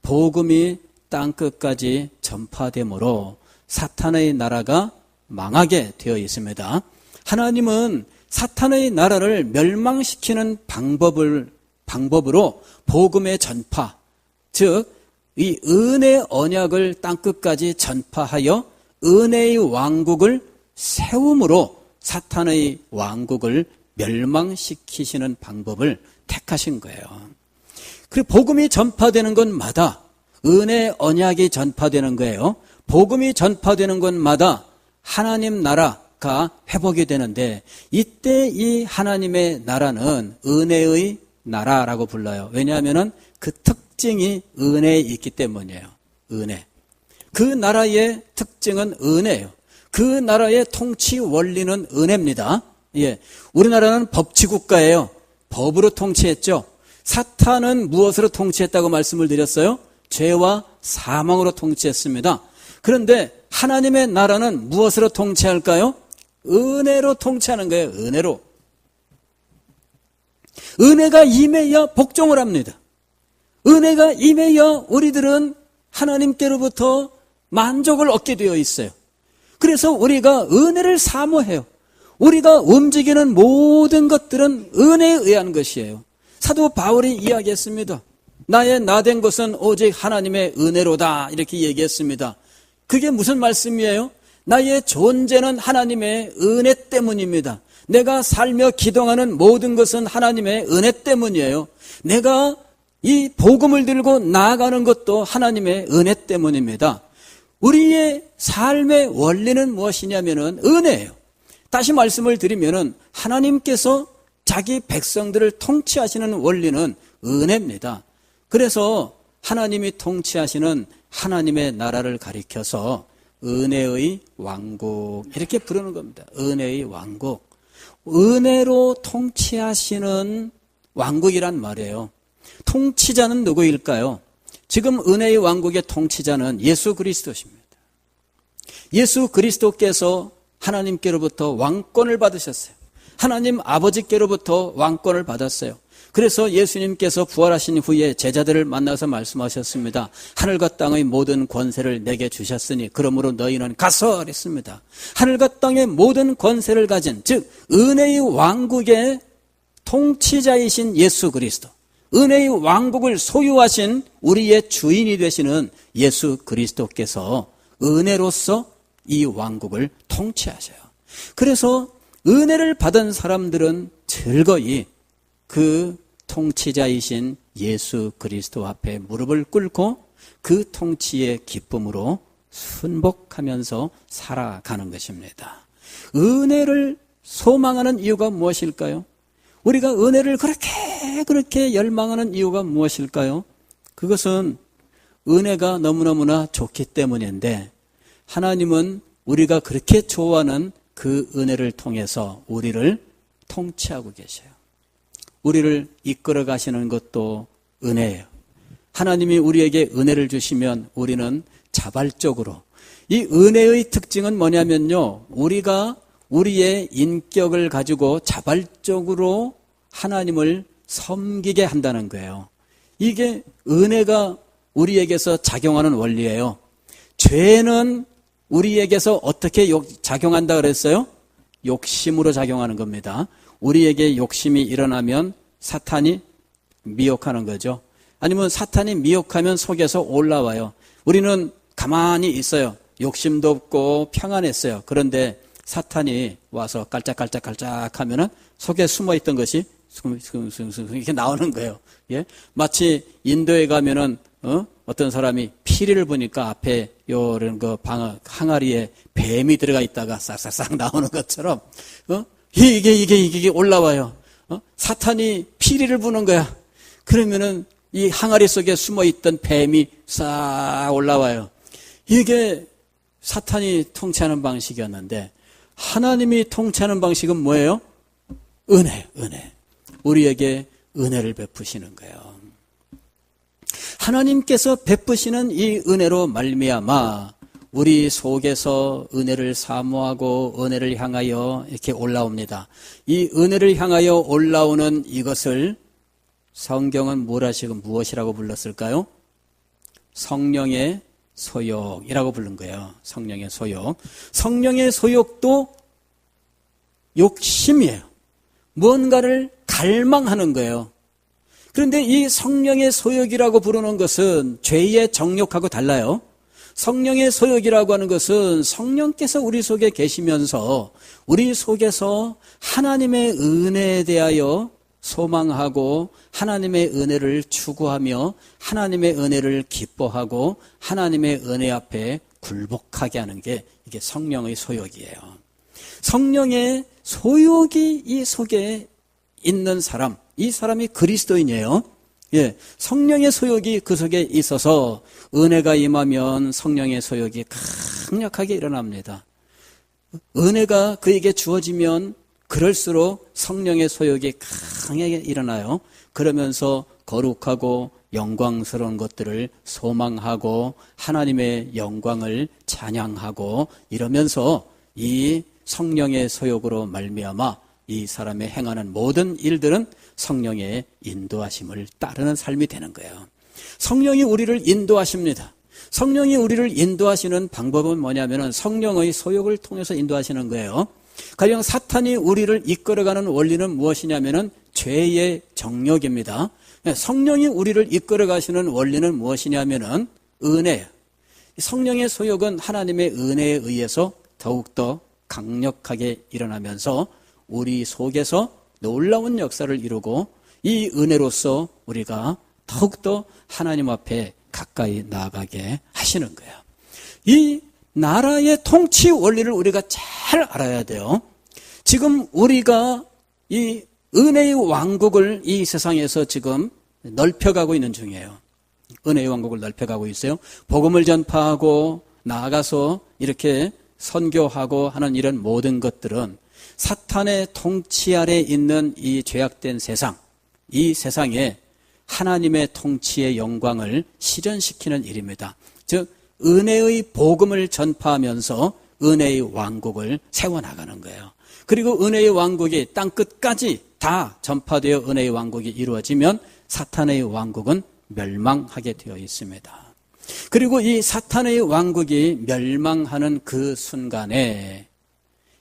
복음이 땅끝까지 전파되므로 사탄의 나라가 망하게 되어 있습니다. 하나님은 사탄의 나라를 멸망시키는 방법으로 복음의 전파, 즉 이 은혜 언약을 땅끝까지 전파하여 은혜의 왕국을 세움으로 사탄의 왕국을 멸망시키시는 방법을 택하신 거예요. 그리고 복음이 전파되는 곳마다 은혜 언약이 전파되는 거예요. 복음이 전파되는 곳마다 하나님 나라가 회복이 되는데 이때 이 하나님의 나라는 은혜의 나라라고 불러요. 왜냐하면 그 특징이 은혜에 있기 때문이에요. 은혜. 그 나라의 특징은 은혜예요. 그 나라의 통치 원리는 은혜입니다. 예, 우리나라는 법치국가예요. 법으로 통치했죠. 사탄은 무엇으로 통치했다고 말씀을 드렸어요? 죄와 사망으로 통치했습니다. 그런데 하나님의 나라는 무엇으로 통치할까요? 은혜로 통치하는 거예요. 은혜로. 은혜가 임해야 복종을 합니다. 은혜가 임해야 우리들은 하나님께로부터 만족을 얻게 되어 있어요. 그래서 우리가 은혜를 사모해요. 우리가 움직이는 모든 것들은 은혜에 의한 것이에요. 사도 바울이 이야기했습니다. 나의 나된 것은 오직 하나님의 은혜로다 이렇게 얘기했습니다. 그게 무슨 말씀이에요? 나의 존재는 하나님의 은혜 때문입니다. 내가 살며 기동하는 모든 것은 하나님의 은혜 때문이에요. 내가 이 복음을 들고 나아가는 것도 하나님의 은혜 때문입니다. 우리의 삶의 원리는 무엇이냐면은 은혜예요. 다시 말씀을 드리면은 하나님께서 자기 백성들을 통치하시는 원리는 은혜입니다. 그래서 하나님이 통치하시는 하나님의 나라를 가리켜서 은혜의 왕국 이렇게 부르는 겁니다. 은혜의 왕국. 은혜로 통치하시는 왕국이란 말이에요. 통치자는 누구일까요? 지금 은혜의 왕국의 통치자는 예수 그리스도십니다. 예수 그리스도께서 하나님께로부터 왕권을 받으셨어요. 하나님 아버지께로부터 왕권을 받았어요. 그래서 예수님께서 부활하신 후에 제자들을 만나서 말씀하셨습니다. 하늘과 땅의 모든 권세를 내게 주셨으니 그러므로 너희는 가서 그랬습니다. 하늘과 땅의 모든 권세를 가진 즉 은혜의 왕국의 통치자이신 예수 그리스도, 은혜의 왕국을 소유하신 우리의 주인이 되시는 예수 그리스도께서 은혜로서 이 왕국을 통치하셔요. 그래서 은혜를 받은 사람들은 즐거이 그 통치자이신 예수 그리스도 앞에 무릎을 꿇고 그 통치의 기쁨으로 순복하면서 살아가는 것입니다. 은혜를 소망하는 이유가 무엇일까요? 우리가 은혜를 그렇게 열망하는 이유가 무엇일까요? 그것은 은혜가 너무너무나 좋기 때문인데 하나님은 우리가 그렇게 좋아하는 그 은혜를 통해서 우리를 통치하고 계셔요. 우리를 이끌어 가시는 것도 은혜예요. 하나님이 우리에게 은혜를 주시면 우리는 자발적으로, 이 은혜의 특징은 뭐냐면요, 우리가 우리의 인격을 가지고 자발적으로 하나님을 섬기게 한다는 거예요. 이게 은혜가 우리에게서 작용하는 원리예요. 죄는 우리에게서 어떻게 작용한다 그랬어요? 욕심으로 작용하는 겁니다. 우리에게 욕심이 일어나면 사탄이 미혹하는 거죠. 아니면 사탄이 미혹하면 속에서 올라와요. 우리는 가만히 있어요. 욕심도 없고 평안했어요. 그런데 사탄이 와서 깔짝깔짝 하면은 속에 숨어있던 것이 이렇게 나오는 거예요. 예? 마치 인도에 가면은 어떤 사람이 피리를 보니까 앞에 요런 그 항아리에 뱀이 들어가 있다가 싹싹싹 나오는 것처럼 이게 올라와요. 사탄이 피리를 부는 거야. 그러면은 이 항아리 속에 숨어 있던 뱀이 싹 올라와요. 이게 사탄이 통치하는 방식이었는데 하나님이 통치하는 방식은 뭐예요? 은혜. 우리에게 은혜를 베푸시는 거예요. 하나님께서 베푸시는 이 은혜로 말미암아 우리 속에서 은혜를 사모하고 은혜를 향하여 이렇게 올라옵니다. 이 은혜를 향하여 올라오는 이것을 성경은 무엇이라고 불렀을까요? 성령의 소욕이라고 부른 거예요. 성령의 소욕. 성령의 소욕도 욕심이에요. 뭔가를 갈망하는 거예요. 그런데 이 성령의 소욕이라고 부르는 것은 죄의 정욕하고 달라요. 성령의 소욕이라고 하는 것은 성령께서 우리 속에 계시면서 우리 속에서 하나님의 은혜에 대하여 소망하고 하나님의 은혜를 추구하며 하나님의 은혜를 기뻐하고 하나님의 은혜 앞에 굴복하게 하는 게 이게 성령의 소욕이에요. 성령의 소욕이 이 속에 있는 사람, 이 사람이 그리스도인이에요. 예, 성령의 소욕이 그 속에 있어서 은혜가 임하면 성령의 소욕이 강력하게 일어납니다. 은혜가 그에게 주어지면 그럴수록 성령의 소욕이 강하게 일어나요. 그러면서 거룩하고 영광스러운 것들을 소망하고 하나님의 영광을 찬양하고 이러면서 이 성령의 소욕으로 말미암아 이 사람의 행하는 모든 일들은 성령의 인도하심을 따르는 삶이 되는 거예요. 성령이 우리를 인도하십니다. 성령이 우리를 인도하시는 방법은 뭐냐면 성령의 소욕을 통해서 인도하시는 거예요. 가령 사탄이 우리를 이끌어가는 원리는 무엇이냐면 죄의 정욕입니다. 성령이 우리를 이끌어가시는 원리는 무엇이냐면 은혜예요. 성령의 소욕은 하나님의 은혜에 의해서 더욱더 강력하게 일어나면서 우리 속에서 놀라운 역사를 이루고 이 은혜로서 우리가 더욱더 하나님 앞에 가까이 나아가게 하시는 거예요. 이 나라의 통치 원리를 우리가 잘 알아야 돼요. 지금 우리가 이 은혜의 왕국을 이 세상에서 지금 넓혀가고 있는 중이에요. 은혜의 왕국을 넓혀가고 있어요. 복음을 전파하고 나아가서 이렇게 선교하고 하는 이런 모든 것들은 사탄의 통치 아래 있는 이 죄악된 세상, 이 세상에 하나님의 통치의 영광을 실현시키는 일입니다. 즉 은혜의 복음을 전파하면서 은혜의 왕국을 세워나가는 거예요. 그리고 은혜의 왕국이 땅끝까지 다 전파되어 은혜의 왕국이 이루어지면 사탄의 왕국은 멸망하게 되어 있습니다. 그리고 이 사탄의 왕국이 멸망하는 그 순간에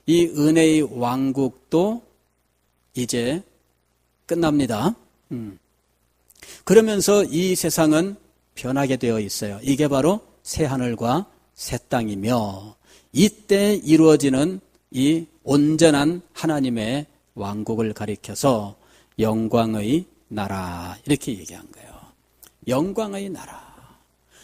이 은혜의 왕국도 이제 끝납니다. 그러면서 이 세상은 변하게 되어 있어요. 이게 바로 새 하늘과 새 땅이며 이때 이루어지는 이 온전한 하나님의 왕국을 가리켜서 영광의 나라 이렇게 얘기한 거예요. 영광의 나라.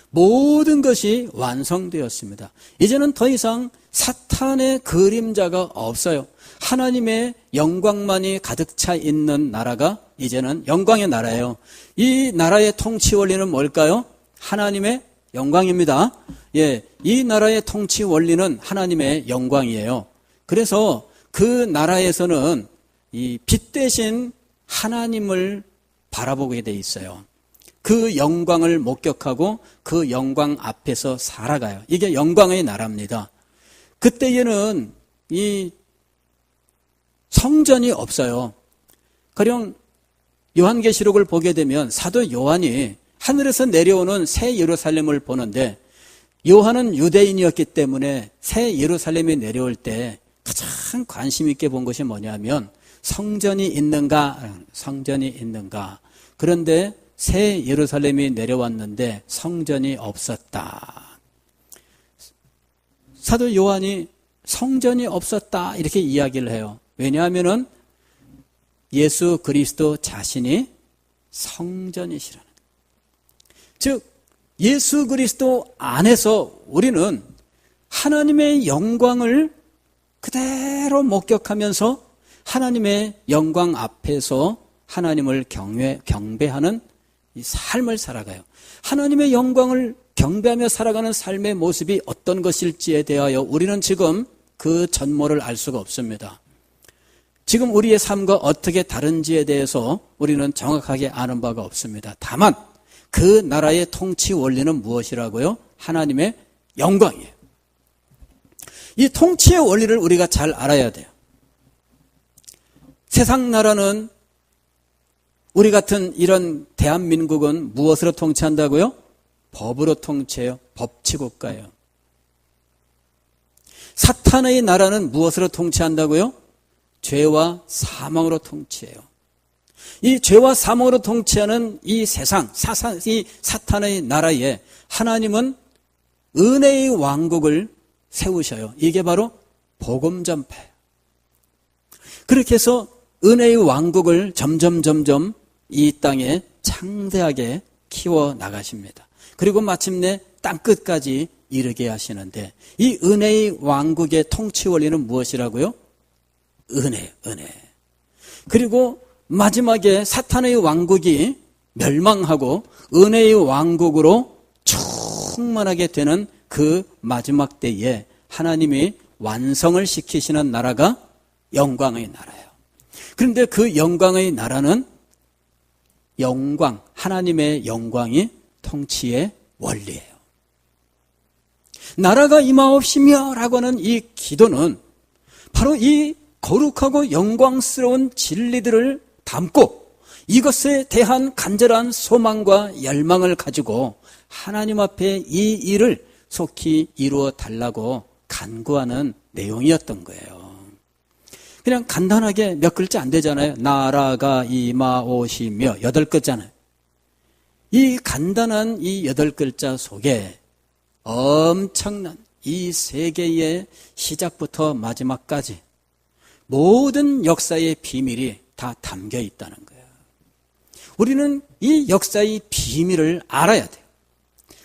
모든 것이 완성되었습니다. 이제는 더 이상 사탄의 그림자가 없어요. 하나님의 영광만이 가득 차 있는 나라가 이제는 영광의 나라예요. 이 나라의 통치 원리는 뭘까요? 하나님의 영광입니다. 예, 이 나라의 통치 원리는 하나님의 영광이에요. 그래서 그 나라에서는 이 빛 대신 하나님을 바라보게 돼 있어요. 그 영광을 목격하고 그 영광 앞에서 살아가요. 이게 영광의 나라입니다. 그때에는 이 성전이 없어요. 가령 요한계시록을 보게 되면 사도 요한이 하늘에서 내려오는 새 예루살렘을 보는데 요한은 유대인이었기 때문에 새 예루살렘이 내려올 때 가장 관심 있게 본 것이 뭐냐면 성전이 있는가. 그런데 새 예루살렘이 내려왔는데 성전이 없었다. 사도 요한이 성전이 없었다 이렇게 이야기를 해요. 왜냐하면은 예수 그리스도 자신이 성전이시라는 거예요. 즉 예수 그리스도 안에서 우리는 하나님의 영광을 그대로 목격하면서 하나님의 영광 앞에서 하나님을 경배하는 이 삶을 살아가요. 하나님의 영광을 경배하며 살아가는 삶의 모습이 어떤 것일지에 대하여 우리는 지금 그 전모를 알 수가 없습니다. 지금 우리의 삶과 어떻게 다른지에 대해서 우리는 정확하게 아는 바가 없습니다. 다만 그 나라의 통치 원리는 무엇이라고요? 하나님의 영광이에요. 이 통치의 원리를 우리가 잘 알아야 돼요. 세상 나라는 우리 같은 이런 대한민국은 무엇으로 통치한다고요? 법으로 통치해요. 법치국가예요. 사탄의 나라는 무엇으로 통치한다고요? 죄와 사망으로 통치해요. 이 죄와 사망으로 통치하는 이 세상, 이 사탄의 나라에 하나님은 은혜의 왕국을 세우셔요. 이게 바로 복음 전파예요. 그렇게 해서 은혜의 왕국을 점점 이 땅에 창대하게 키워 나가십니다. 그리고 마침내 땅끝까지 이르게 하시는데 이 은혜의 왕국의 통치 원리는 무엇이라고요? 은혜. 그리고 마지막에 사탄의 왕국이 멸망하고 은혜의 왕국으로 충만하게 되는 그 마지막 때에 하나님이 완성을 시키시는 나라가 영광의 나라예요. 그런데 그 영광의 나라는 영광, 하나님의 영광이 통치의 원리예요. 나라가 임하옵시며 라고 하는 이 기도는 바로 이 거룩하고 영광스러운 진리들을 담고 이것에 대한 간절한 소망과 열망을 가지고 하나님 앞에 이 일을 속히 이루어 달라고 간구하는 내용이었던 거예요. 그냥 간단하게 몇 글자 안 되잖아요. 나라가 임하오시며 8글자잖아요. 이 간단한 이 8글자 속에 엄청난 이 세계의 시작부터 마지막까지 모든 역사의 비밀이 다 담겨 있다는 거예요. 우리는 이 역사의 비밀을 알아야 돼요.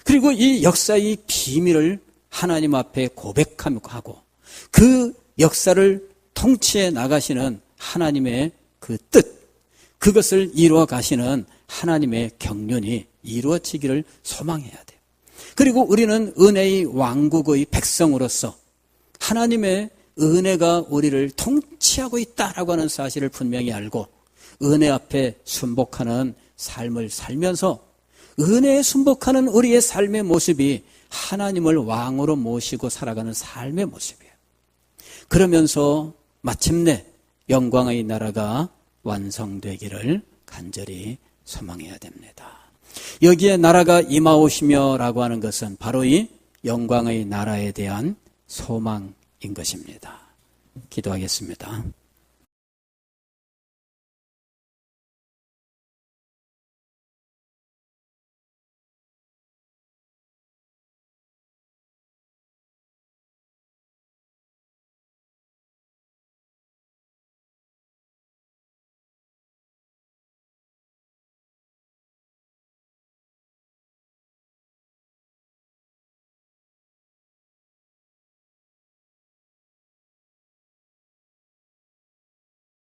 그리고 이 역사의 비밀을 하나님 앞에 고백하고 그 역사를 통치해 나가시는 하나님의 그 뜻, 그것을 이루어 가시는 하나님의 경륜이 이루어지기를 소망해야 돼요. 그리고 우리는 은혜의 왕국의 백성으로서 하나님의 은혜가 우리를 통치하고 있다라고 하는 사실을 분명히 알고 은혜 앞에 순복하는 삶을 살면서 은혜에 순복하는 우리의 삶의 모습이 하나님을 왕으로 모시고 살아가는 삶의 모습이에요. 그러면서 마침내 영광의 나라가 완성되기를 간절히 소망해야 됩니다. 여기에 나라가 임하오시며 라고 하는 것은 바로 이 영광의 나라에 대한 소망인 것입니다. 기도하겠습니다.